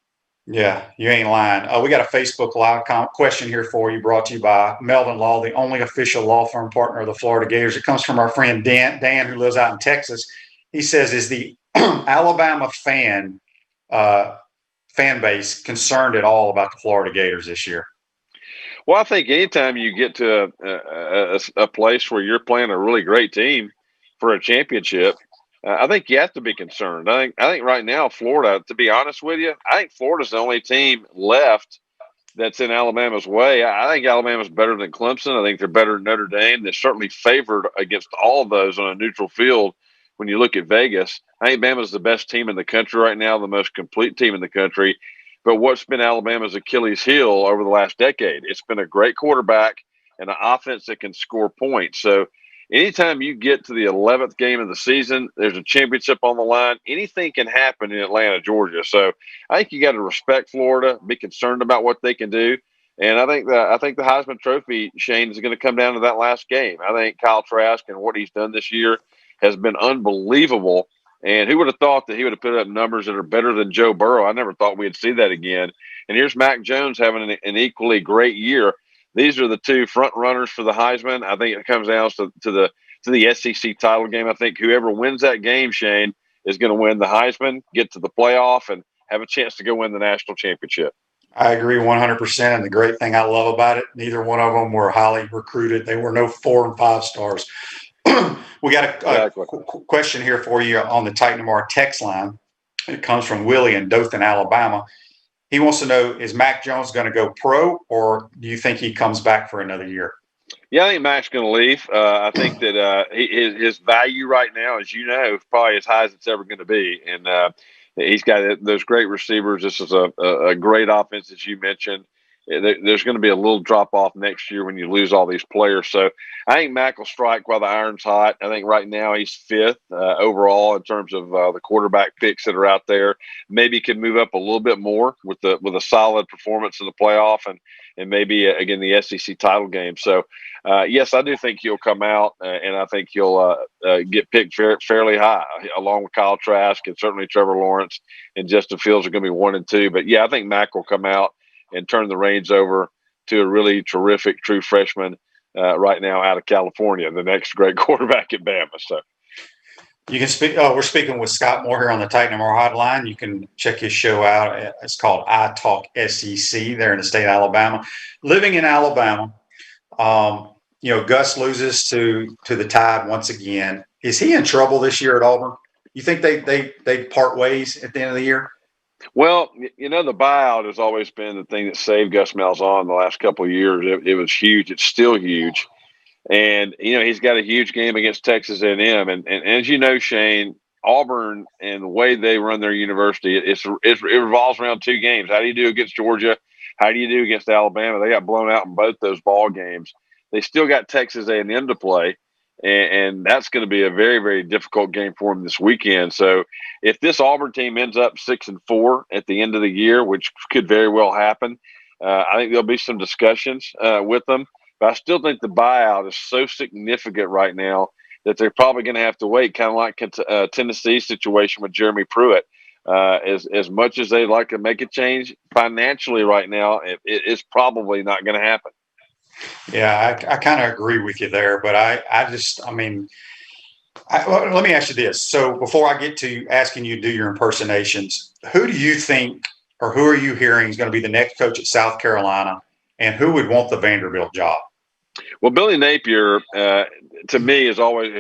Yeah, you ain't lying. We got a Facebook Live question here for you, brought to you by Melvin Law, the only official law firm partner of the Florida Gators. It comes from our friend Dan, who lives out in Texas. He says, is the Alabama fan base concerned at all about the Florida Gators this year? Well, I think anytime you get to a place where you're playing a really great team for a championship, I think you have to be concerned. I think right now, Florida, to be honest with you, I think Florida's the only team left that's in Alabama's way. I think Alabama's better than Clemson. I think they're better than Notre Dame. They're certainly favored against all of those on a neutral field when you look at Vegas. I think Bama's the best team in the country right now, the most complete team in the country. But what's been Alabama's Achilles heel over the last decade? It's been a great quarterback and an offense that can score points. So anytime you get to the 11th game of the season, there's a championship on the line. Anything can happen in Atlanta, Georgia. So I think you got to respect Florida, be concerned about what they can do. And I think the Heisman Trophy, Shane, is going to come down to that last game. I think Kyle Trask and what he's done this year has been unbelievable. And who would have thought that he would have put up numbers that are better than Joe Burrow? I never thought we'd see that again. And here's Mac Jones having an equally great year. These are the two front runners for the Heisman. I think it comes down to the SEC title game. I think whoever wins that game, Shane, is going to win the Heisman, get to the playoff, and have a chance to go win the national championship. I agree 100%. And the great thing I love about it, neither one of them were highly recruited. They were no 4 and 5 stars. We got a question here for you on the Titan Tomorrow text line. It comes from Willie in Dothan, Alabama. He wants to know, is Mac Jones going to go pro, or do you think he comes back for another year? Yeah, I think Mac's going to leave. I think that his value right now, as you know, is probably as high as it's ever going to be. And he's got those great receivers. This is a great offense, as you mentioned. There's going to be a little drop off next year when you lose all these players. So I think Mac will strike while the iron's hot. I think right now he's 5th overall in terms of the quarterback picks that are out there. Maybe can move up a little bit more with a solid performance in the playoff and maybe again the SEC title game. So yes, I do think he'll come out and I think he'll get picked fairly high along with Kyle Trask and certainly Trevor Lawrence and Justin Fields are going to be 1 and 2. But yeah, I think Mac will come out and turn the reins over to a really terrific true freshman right now out of California, the next great quarterback at Bama. So you can speak. We're speaking with Scott Moore here on the Titan Moore Hotline. You can check his show out. It's called I Talk SEC there in the state of Alabama. Living in Alabama, Gus loses to the Tide once again. Is he in trouble this year at Auburn? You think they part ways at the end of the year? Well, the buyout has always been the thing that saved Gus Malzahn the last couple of years. It was huge. It's still huge. And, he's got a huge game against Texas A&M. And as you know, Shane, Auburn and the way they run their university, it revolves around 2 games. How do you do against Georgia? How do you do against Alabama? They got blown out in both those ball games. They still got Texas A&M to play. And that's going to be a very, very difficult game for them this weekend. So if this Auburn team ends up 6-4 at the end of the year, which could very well happen, I think there'll be some discussions with them. But I still think the buyout is so significant right now that they're probably going to have to wait, kind of like Tennessee's situation with Jeremy Pruitt. As much as they'd like to make a change financially right now, it's probably not going to happen. Yeah, I kind of agree with you there, but let me ask you this. So before I get to asking you to do your impersonations, who do you think or who are you hearing is going to be the next coach at South Carolina, and who would want the Vanderbilt job? Well, Billy Napier, to me, has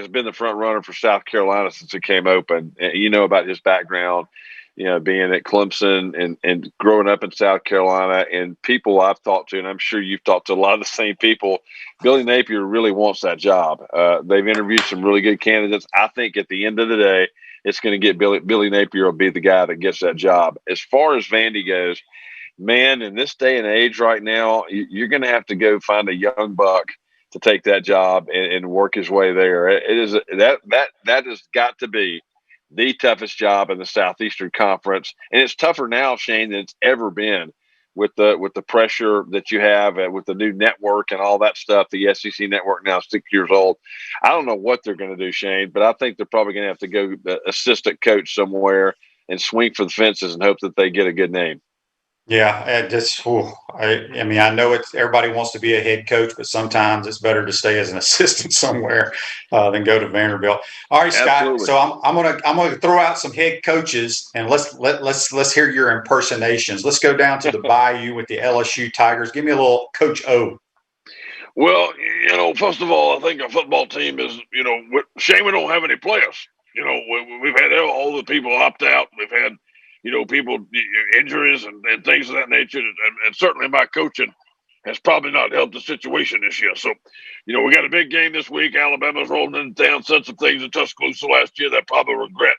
been the front runner for South Carolina since it came open. You know about his background. Being at Clemson and growing up in South Carolina, and people I've talked to, and I'm sure you've talked to a lot of the same people, Billy Napier really wants that job. They've interviewed some really good candidates. I think at the end of the day, it's going to get Billy Napier will be the guy that gets that job. As far as Vandy goes, man, in this day and age right now, you're going to have to go find a young buck to take that job and work his way there. It is that has got to be the toughest job in the Southeastern Conference, and it's tougher now, Shane, than it's ever been with the pressure that you have with the new network and all that stuff. The SEC network now 6 years old. I don't know what they're going to do, Shane, but I think they're probably going to have to go assistant coach somewhere and swing for the fences and hope that they get a good name. Yeah, I mean, I know it's everybody wants to be a head coach, but sometimes it's better to stay as an assistant somewhere than go to Vanderbilt. All right, Scott. Absolutely. So I'm gonna throw out some head coaches and let's hear your impersonations. Let's go down to the Bayou with the LSU Tigers. Give me a little Coach O. Well, first of all, I think our football team is, shame we don't have any players. We've had all the people opt out. We've had, people injuries and things of that nature. And certainly my coaching has probably not helped the situation this year. So, we got a big game this week. Alabama's rolling into town, said some things in Tuscaloosa last year that probably regret.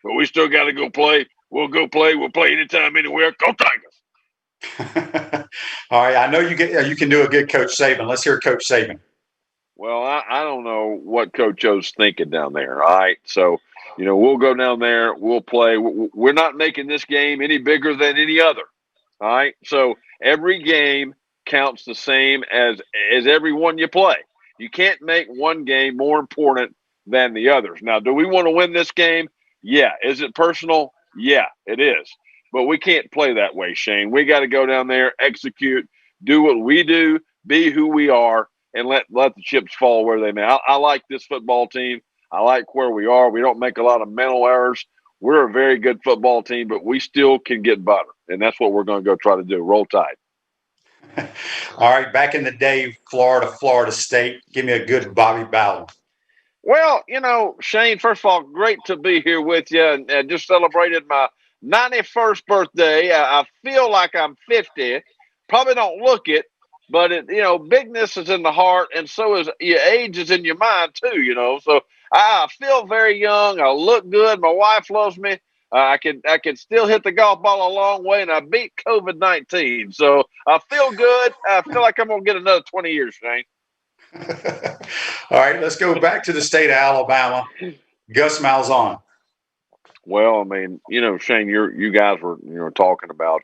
But we still got to go play. We'll go play. We'll play anytime, anywhere. Go Tigers. All right, I know you can do a good Coach Saban. Let's hear Coach Saban. Well, I don't know what Coach O's thinking down there. All right. So, we'll go down there. We'll play. We're not making this game any bigger than any other. All right. So every game counts the same as every one you play. You can't make one game more important than the others. Now, do we want to win this game? Yeah. Is it personal? Yeah, it is. But we can't play that way, Shane. We got to go down there, execute, do what we do, be who we are, and let the chips fall where they may. I like this football team. I like where we are. We don't make a lot of mental errors. We're a very good football team, but we still can get better, and that's what we're going to go try to do. Roll Tide. All right, back in the day, Florida State. Give me a good Bobby Bowden. Well, Shane, first of all, great to be here with you, and just celebrated my 91st birthday. I feel like I'm 50. Probably don't look it. But bigness is in the heart, and so is your age is in your mind too. So I feel very young. I look good. My wife loves me. I can still hit the golf ball a long way, and I beat COVID-19. So I feel good. I feel like I'm gonna get another 20 years, Shane. All right, let's go back to the state of Alabama. Gus Malzahn. Well, I mean, Shane, you guys were talking about.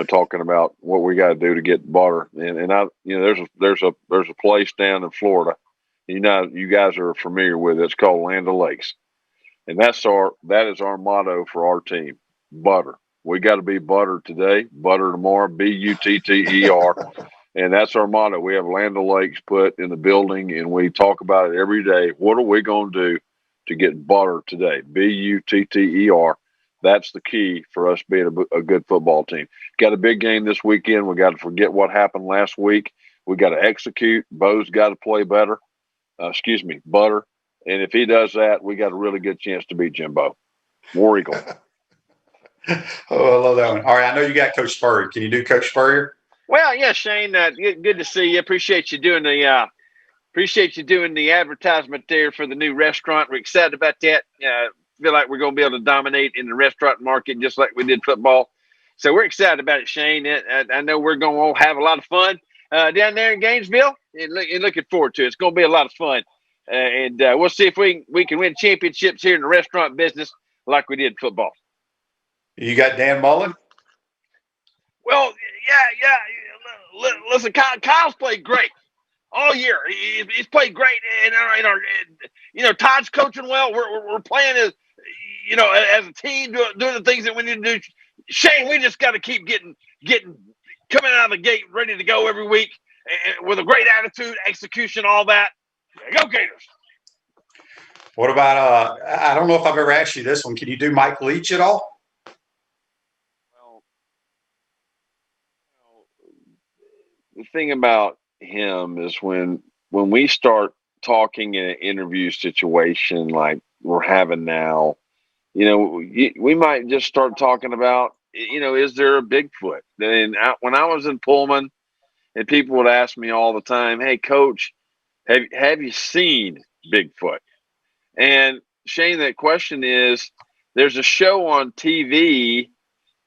Talking about what we got to do to get butter. And I, there's a place down in Florida, you guys are familiar with it. It's called Land O'Lakes. And that is our motto for our team. Butter. We got to be butter today, butter tomorrow, Butter. And that's our motto. We have Land O'Lakes put in the building and we talk about it every day. What are we going to do to get butter today? Butter. That's the key for us being a good football team. Got a big game this weekend. We got to forget what happened last week. We got to execute. Bo's got to play better. Butter. And if he does that, we got a really good chance to beat Jimbo. War Eagle. Oh, I love that one. All right, I know you got Coach Spurrier. Can you do Coach Spurrier? Well, yeah, Shane. Good to see you. Appreciate you doing the advertisement there for the new restaurant. We're excited about that. Feel like we're going to be able to dominate in the restaurant market just like we did football. So we're excited about it, Shane. I know we're going to have a lot of fun down there in Gainesville. And looking forward to it. It's going to be a lot of fun. And we'll see if we can win championships here in the restaurant business like we did football. You got Dan Mullen? Well, yeah. Listen, Kyle's played great all year. He's played great, and Todd's coaching well. We're playing as a team, doing the things that we need to do. Shane, we just got to keep getting coming out of the gate ready to go every week with a great attitude, execution, all that. Go Gators! What about I don't know if I've ever asked you this one. Can you do Mike Leach at all? Well, the thing about him is when we start talking in an interview situation like we're having now, we might just start talking about, is there a Bigfoot? And when I was in Pullman, and people would ask me all the time, "Hey, Coach, have you seen Bigfoot?" And Shane, that question is, there's a show on TV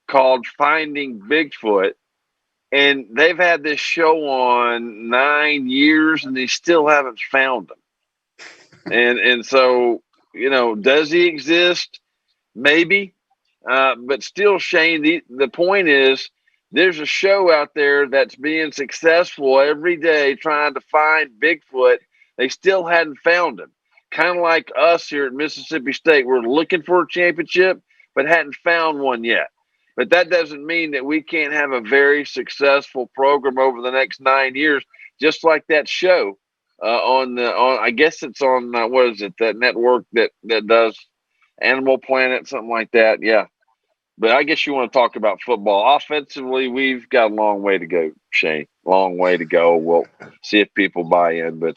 called Finding Bigfoot. And they've had this show on 9 years and they still haven't found him. And so, does he exist? Maybe. But still, Shane, the point is there's a show out there that's being successful every day trying to find Bigfoot. They still hadn't found him. Kind of like us here at Mississippi State. We're looking for a championship, but hadn't found one yet. But that doesn't mean that we can't have a very successful program over the next 9 years, just like that show I guess it's on, what is it, that network that does Animal Planet, something like that. Yeah. But I guess you want to talk about football. Offensively, we've got a long way to go, Shane. Long way to go. We'll see if people buy in. But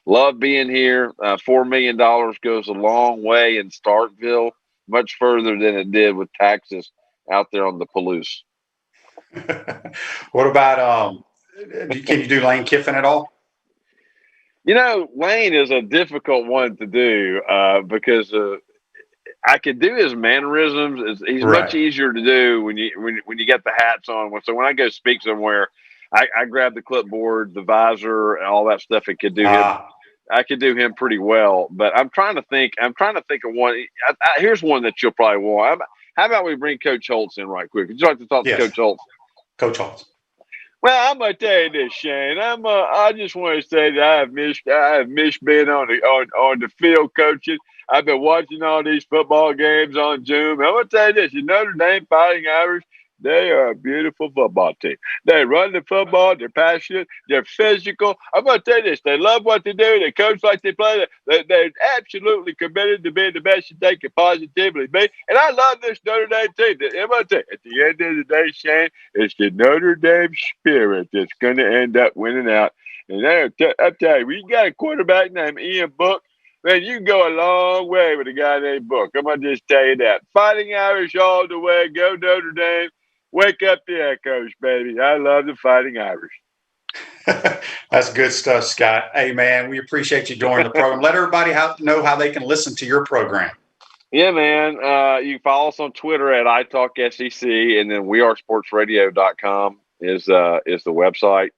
love being here. $4 million goes a long way in Starkville, much further than it did with taxes out there on the Palouse. What about can you do Lane Kiffin at all? Lane is a difficult one to do because I could do his mannerisms. He's Right. much easier to do when you get the hats on. So when I go speak somewhere, I grab the clipboard, the visor, and all that stuff. It could do him. I could do him pretty well. But I'm trying to think of one. Here's one that you'll probably want. How about we bring Coach Holtz in right quick? Would you like to talk to Coach Holtz? Coach Holtz. Well, I'm gonna tell you this, Shane. I just want to say that I have missed being on the field coaching. I've been watching all these football games on Zoom. I'm gonna tell you this: the Notre Dame Fighting Irish, they are a beautiful football team. They run the football. They're passionate. They're physical. I'm gonna tell you this: they love what they do. They coach like they play. They're absolutely committed to being the best that they can positively be. And I love this Notre Dame team. I'm gonna tell you, at the end of the day, Shane, it's the Notre Dame spirit that's going to end up winning out. And I'll tell you, we got a quarterback named Ian Book. Man, you can go a long way with a guy named Book. I'm going to just tell you that. Fighting Irish all the way. Go Notre Dame. Wake up the Echoes, baby. I love the Fighting Irish. That's good stuff, Scott. Hey, man, we appreciate you joining the program. Let everybody know how they can listen to your program. Yeah, man. You can follow us on Twitter at iTalkSEC, and then wearesportsradio.com is the website.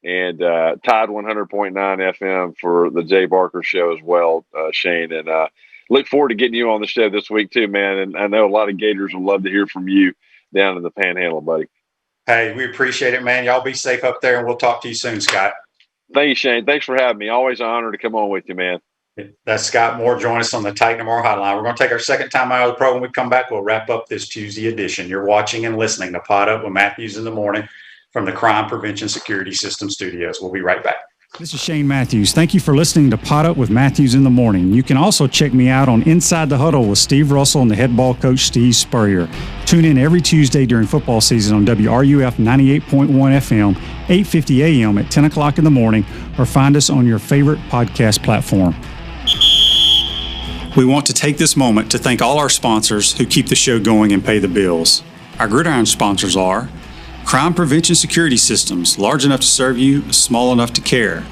And Tide 100.9 FM for the Jay Barker Show as well, Shane. And look forward to getting you on the show this week too, man. And I know a lot of Gators would love to hear from you down in the Panhandle, buddy. Hey, we appreciate it, man. Y'all be safe up there, and we'll talk to you soon, Scott. Thank you, Shane. Thanks for having me. Always an honor to come on with you, man. That's Scott Moore. Join us on the Titan Tomorrow Hotline. We're going to take our second time out of the program. When we come back, we'll wrap up this Tuesday edition. You're watching and listening to Pod Up with Matthews in the Morning from the Crime Prevention Security System Studios. We'll be right back. This is Shane Matthews. Thank you for listening to Pod Up with Matthews in the Morning. You can also check me out on Inside the Huddle with Steve Russell and the head ball coach, Steve Spurrier. Tune in every Tuesday during football season on WRUF 98.1 FM, 8:50 a.m. at 10 o'clock in the morning, or find us on your favorite podcast platform. We want to take this moment to thank all our sponsors who keep the show going and pay the bills. Our Gridiron sponsors are Crime Prevention Security Systems, large enough to serve you, small enough to care.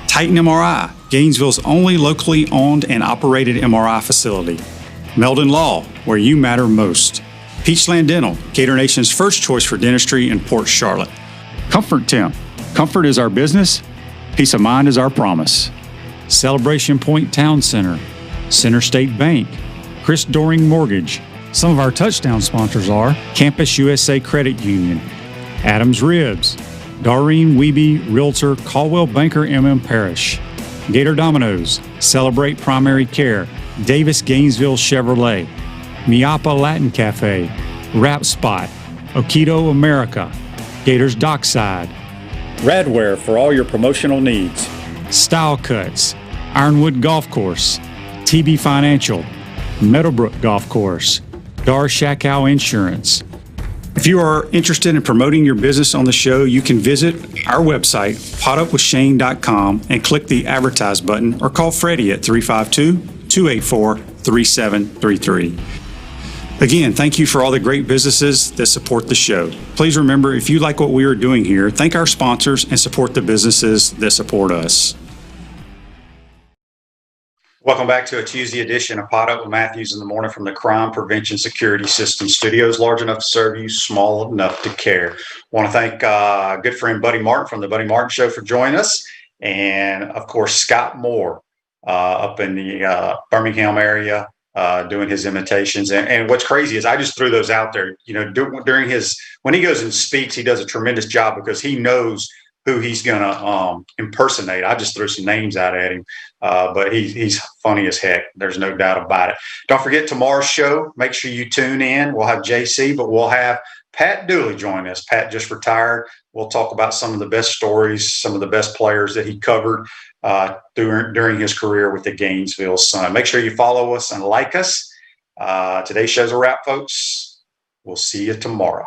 Titan MRI, Gainesville's only locally owned and operated MRI facility. Meldon Law, where you matter most. Peachland Dental, Gator Nation's first choice for dentistry in Port Charlotte. Comfort Temp, comfort is our business, peace of mind is our promise. Celebration Point Town Center, Center State Bank, Chris Doring Mortgage. Some of our touchdown sponsors are Campus USA Credit Union, Adams Ribs, Doreen Wiebe Realtor, Caldwell Banker MM Parish, Gator Dominoes, Celebrate Primary Care, Davis Gainesville Chevrolet, Miapa Latin Cafe, Rap Spot, Okido America, Gators Dockside, Radware for all your promotional needs, Style Cuts, Ironwood Golf Course, TB Financial, Meadowbrook Golf Course, Dar Shakow Insurance. If you are interested in promoting your business on the show, you can visit our website, podupwithshane.com, and click the Advertise button, or call Freddie at 352-284-3733. Again, thank you for all the great businesses that support the show. Please remember, if you like what we are doing here, thank our sponsors and support the businesses that support us. Welcome back to a Tuesday edition of Pot Up with Matthews in the morning from the Crime Prevention Security System Studios, large enough to serve you, small enough to care. I want to thank good friend Buddy Martin from the Buddy Martin Show for joining us. And, of course, Scott Moore up in the Birmingham area doing his imitations. And what's crazy is I just threw those out there. You know, during when he goes and speaks, he does a tremendous job because he knows who he's going to impersonate. I just threw some names out at him, but he's funny as heck. There's no doubt about it. Don't forget tomorrow's show. Make sure you tune in. We'll have JC, but we'll have Pat Dooley join us. Pat just retired. We'll talk about some of the best stories, some of the best players that he covered during his career with the Gainesville Sun. Make sure you follow us and like us. Today's show's a wrap, folks. We'll see you tomorrow.